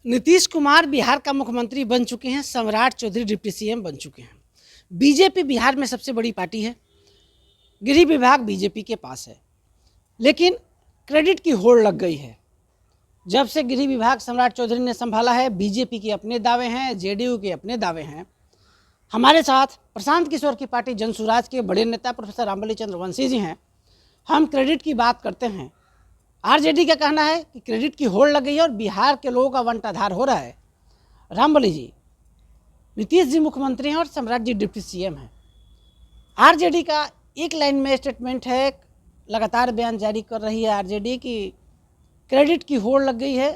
नीतीश कुमार बिहार का मुख्यमंत्री बन चुके हैं, सम्राट चौधरी डिप्टी सीएम बन चुके हैं। बीजेपी बिहार में सबसे बड़ी पार्टी है, गृह विभाग बीजेपी के पास है, लेकिन क्रेडिट की होड़ लग गई है। जब से गृह विभाग सम्राट चौधरी ने संभाला है, बीजेपी के अपने दावे हैं, जेडीयू के अपने दावे हैं। हमारे साथ प्रशांत किशोर की पार्टी जनसुराज के बड़े नेता प्रोफेसर रामबली चंद्र वंशी जी हैं। हम क्रेडिट की बात करते हैं। आरजेडी का कहना है कि क्रेडिट की होड़ लग गई है और बिहार के लोगों का बंटाधार हो रहा है। रामबली जी, नीतीश जी मुख्यमंत्री हैं और सम्राट जी डिप्टी सीएम हैं। आरजेडी का एक लाइन में स्टेटमेंट है, लगातार बयान जारी कर रही है आरजेडी कि क्रेडिट की होड़ लग गई है,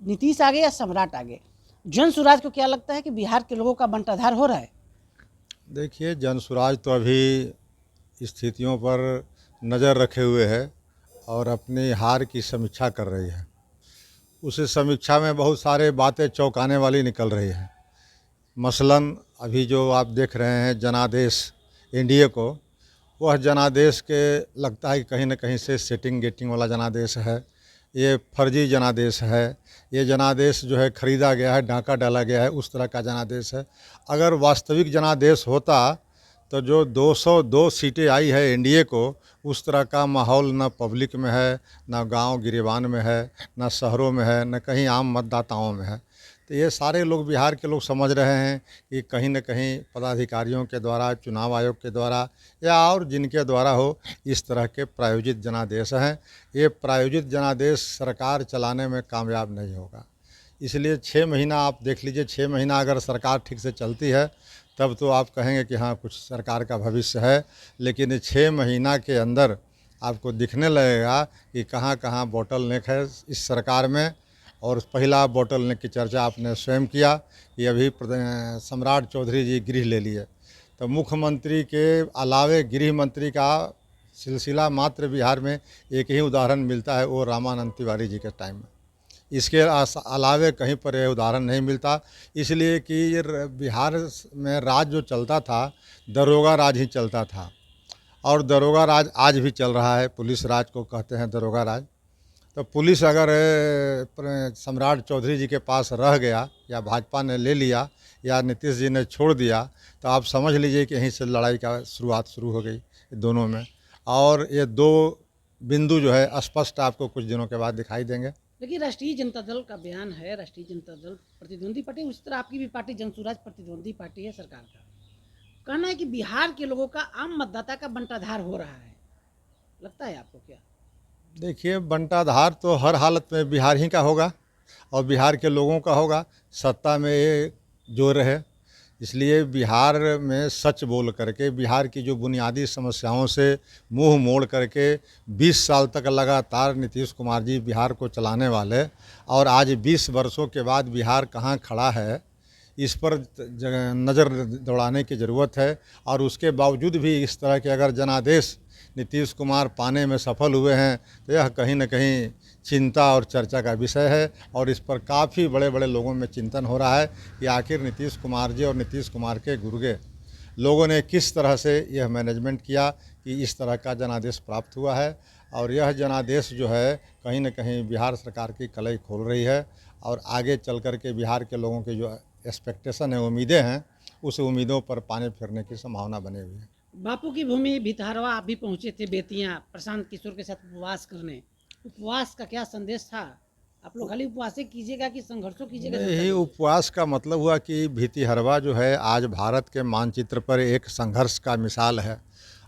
नीतीश आगे या सम्राट आगे। जनसुराज को क्या लगता है कि बिहार के लोगों का बंटाधार हो रहा है? देखिए, जनसुराज तो अभी स्थितियों पर नज़र रखे हुए है और अपनी हार की समीक्षा कर रही है। उस समीक्षा में बहुत सारे बातें चौंकाने वाली निकल रही है। मसलन अभी जो आप देख रहे हैं जनादेश एनडीए को, वह जनादेश के लगता है कि कहीं न कहीं से सेटिंग गेटिंग वाला जनादेश है। ये फर्जी जनादेश है। ये जनादेश जो है ख़रीदा गया है, डाका डाला गया है, उस तरह का जनादेश है। अगर वास्तविक जनादेश होता तो जो 202 सीटें आई है एनडीए को, उस तरह का माहौल न पब्लिक में है, न गांव गिरेबान में है, न शहरों में है, न कहीं आम मतदाताओं में है। तो ये सारे लोग, बिहार के लोग समझ रहे हैं कि कहीं न कहीं पदाधिकारियों के द्वारा, चुनाव आयोग के द्वारा या और जिनके द्वारा हो, इस तरह के प्रायोजित जनादेश हैं। ये प्रायोजित जनादेश सरकार चलाने में कामयाब नहीं होगा। इसलिए 6 महीना आप देख लीजिए, 6 महीना अगर सरकार ठीक से चलती है तब तो आप कहेंगे कि हाँ, कुछ सरकार का भविष्य है। लेकिन 6 महीना के अंदर आपको दिखने लगेगा कि कहाँ कहाँ बोटल नेक है इस सरकार में। और पहला बोटल नेक की चर्चा आपने स्वयं किया कि अभी सम्राट चौधरी जी गृह ले लिए, तो मुख्यमंत्री के अलावे गृह मंत्री का सिलसिला मात्र बिहार में एक ही उदाहरण मिलता है, वो रामानंद तिवारी जी के टाइम में। इसके अलावे कहीं पर यह उदाहरण नहीं मिलता। इसलिए कि ये बिहार में राज जो चलता था, दरोगा राज ही चलता था और दरोगा राज आज भी चल रहा है। पुलिस राज को कहते हैं दरोगा राज। तो पुलिस अगर सम्राट चौधरी जी के पास रह गया या भाजपा ने ले लिया या नीतीश जी ने छोड़ दिया, तो आप समझ लीजिए कि यहीं से लड़ाई का शुरुआत शुरू हो गई दोनों में। और ये दो बिंदु जो है स्पष्ट आपको कुछ दिनों के बाद दिखाई देंगे। देखिए, राष्ट्रीय जनता दल का बयान है, राष्ट्रीय जनता दल प्रतिद्वंदी पार्टी, उस तरह आपकी भी पार्टी जनसुराज प्रतिद्वंदी पार्टी है सरकार का। कहना है कि बिहार के लोगों का, आम मतदाता का बंटाधार हो रहा है। लगता है आपको क्या? देखिए, बंटाधार तो हर हालत में बिहार ही का होगा और बिहार के लोगों का होगा। सत्ता में ये जोर है, इसलिए बिहार में सच बोल करके, बिहार की जो बुनियादी समस्याओं से मुंह मोड़ करके 20 साल तक लगातार नीतीश कुमार जी बिहार को चलाने वाले, और आज 20 वर्षों के बाद बिहार कहाँ खड़ा है, इस पर नज़र दौड़ाने की ज़रूरत है। और उसके बावजूद भी इस तरह के अगर जनादेश नीतीश कुमार पाने में सफल हुए हैं, तो यह कहीं न कहीं चिंता और चर्चा का विषय है। और इस पर काफ़ी बड़े बड़े लोगों में चिंतन हो रहा है कि आखिर नीतीश कुमार जी और नीतीश कुमार के गुर्गे लोगों ने किस तरह से यह मैनेजमेंट किया कि इस तरह का जनादेश प्राप्त हुआ है। और यह जनादेश जो है कहीं न कहीं बिहार सरकार की कलई खोल रही है और आगे चल कर के बिहार के लोगों के जो एक्सपेक्टेशन है, उम्मीदें हैं, उस उम्मीदों पर पानी फिरने की संभावना बनी हुई है। बापू की भूमि भितहरवा आप भी पहुंचे थे, बेतियां, प्रशांत किशोर के साथ उपवास करने। उपवास का क्या संदेश था? आप लोग खाली उपवास कीजिएगा कि संघर्षों कीजिएगा? नहीं, उपवास का मतलब हुआ कि भितिहरवा जो है आज भारत के मानचित्र पर एक संघर्ष का मिसाल है।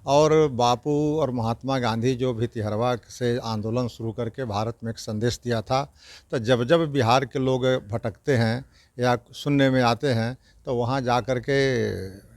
और बापू और महात्मा गांधी जो भितिहरवा से आंदोलन शुरू करके भारत में एक संदेश दिया था, तो जब जब बिहार के लोग भटकते हैं या सुनने में आते हैं, तो वहाँ जा कर के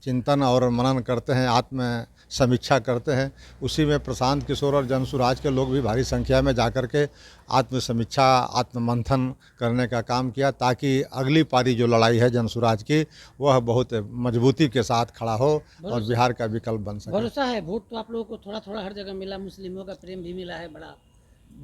चिंतन और मनन करते हैं, आत्म समीक्षा करते हैं। उसी में प्रशांत किशोर और जनसुराज के लोग भी भारी संख्या में जा कर के आत्म समीक्षा, आत्म मंथन करने का काम किया, ताकि अगली पारी जो लड़ाई है जनसुराज की, वह बहुत मजबूती के साथ खड़ा हो और बिहार का विकल्प बन सके। भरोसा है? वोट तो आप लोगों को थोड़ा थोड़ा हर जगह मिला, मुस्लिमों का प्रेम भी मिला है बड़ा।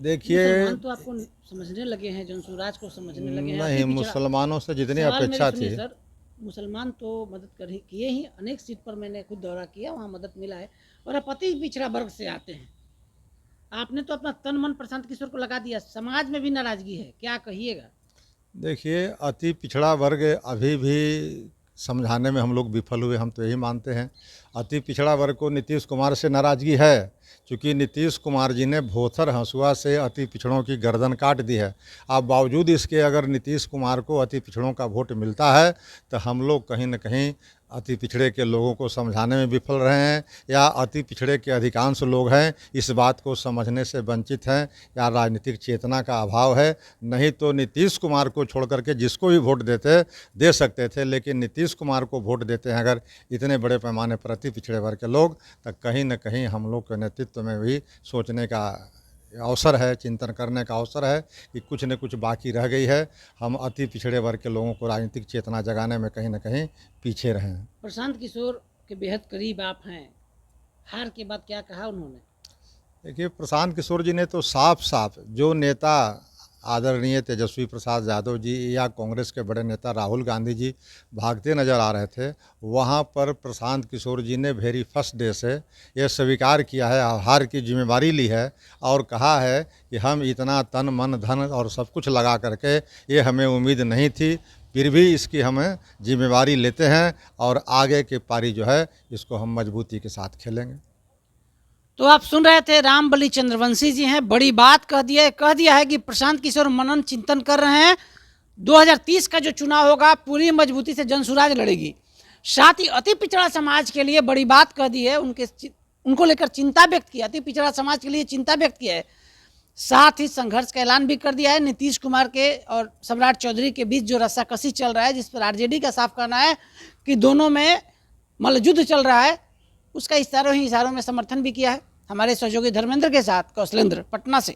देखिए, मुसलमान तो आपको समझने लगे हैं, जनसुराज को समझने लगे हैं। नहीं, मुसलमानों से जितनी सवाल मेरी अपेक्षा सुनिए थी। सर, मुसलमान तो मदद कर ही किए ही, अनेक सीट पर मैंने खुद दौरा किया, वहाँ मदद मिला है। और आप अति पिछड़ा वर्ग से आते हैं, आपने तो अपना तन मन प्रशांत किशोर को लगा दिया, समाज में भी नाराजगी है, क्या कहिएगा? देखिए, अति पिछड़ा वर्ग अभी भी समझाने में हम लोग विफल हुए, हम तो यही मानते हैं। अति पिछड़ा वर्ग को नीतीश कुमार से नाराज़गी है, क्योंकि नीतीश कुमार जी ने भोथर हंसुआ से अति पिछड़ों की गर्दन काट दी है। अब बावजूद इसके अगर नीतीश कुमार को अति पिछड़ों का वोट मिलता है तो हम लोग कहीं न कहीं अति पिछड़े के लोगों को समझाने में विफल रहे हैं, या अति पिछड़े के अधिकांश लोग हैं इस बात को समझने से वंचित हैं, या राजनीतिक चेतना का अभाव है। नहीं तो नीतीश कुमार को छोड़ करके जिसको भी वोट दे सकते थे, लेकिन नीतीश कुमार को वोट देते हैं अगर इतने बड़े पैमाने पर अति पिछड़े वर्ग के लोग, तो कहीं न कहीं हम लोग के नेतृत्व में भी सोचने का अवसर है, चिंतन करने का अवसर है कि कुछ न कुछ बाकी रह गई है। हम अति पिछड़े वर्ग के लोगों को राजनीतिक चेतना जगाने में कहीं न कहीं पीछे रहे हैं। प्रशांत किशोर के बेहद करीब आप हैं, हार के बाद क्या कहा उन्होंने? देखिए, प्रशांत किशोर जी ने तो साफ साफ जो नेता आदरणीय तेजस्वी प्रसाद यादव जी या कांग्रेस के बड़े नेता राहुल गांधी जी भागते नज़र आ रहे थे, वहाँ पर प्रशांत किशोर जी ने वेरी फर्स्ट डे से ये स्वीकार किया है, हार की जिम्मेवारी ली है और कहा है कि हम इतना तन मन धन और सब कुछ लगा करके ये हमें उम्मीद नहीं थी, फिर भी इसकी हम जिम्मेवारी लेते हैं और आगे की पारी जो है इसको हम मजबूती के साथ खेलेंगे। तो आप सुन रहे थे, रामबली चंद्रवंशी जी हैं, बड़ी बात कह दिया है कि प्रशांत किशोर मनन चिंतन कर रहे हैं। 2030 का जो चुनाव होगा पूरी मजबूती से जनसुराज लड़ेगी। साथ ही अति पिछड़ा समाज के लिए बड़ी बात कह दी है, उनको लेकर चिंता व्यक्त की, अति पिछड़ा समाज के लिए चिंता व्यक्त की है। साथ ही संघर्ष का ऐलान भी कर दिया है। नीतीश कुमार के और सम्राट चौधरी के बीच जो रस्साकसी चल रहा है, जिस पर आरजेडी का साफ कहना है कि दोनों में मल्लयुद्ध चल रहा है, उसका इशारों में समर्थन भी किया है। हमारे सहयोगी धर्मेंद्र के साथ कौशलेंद्र, पटना से।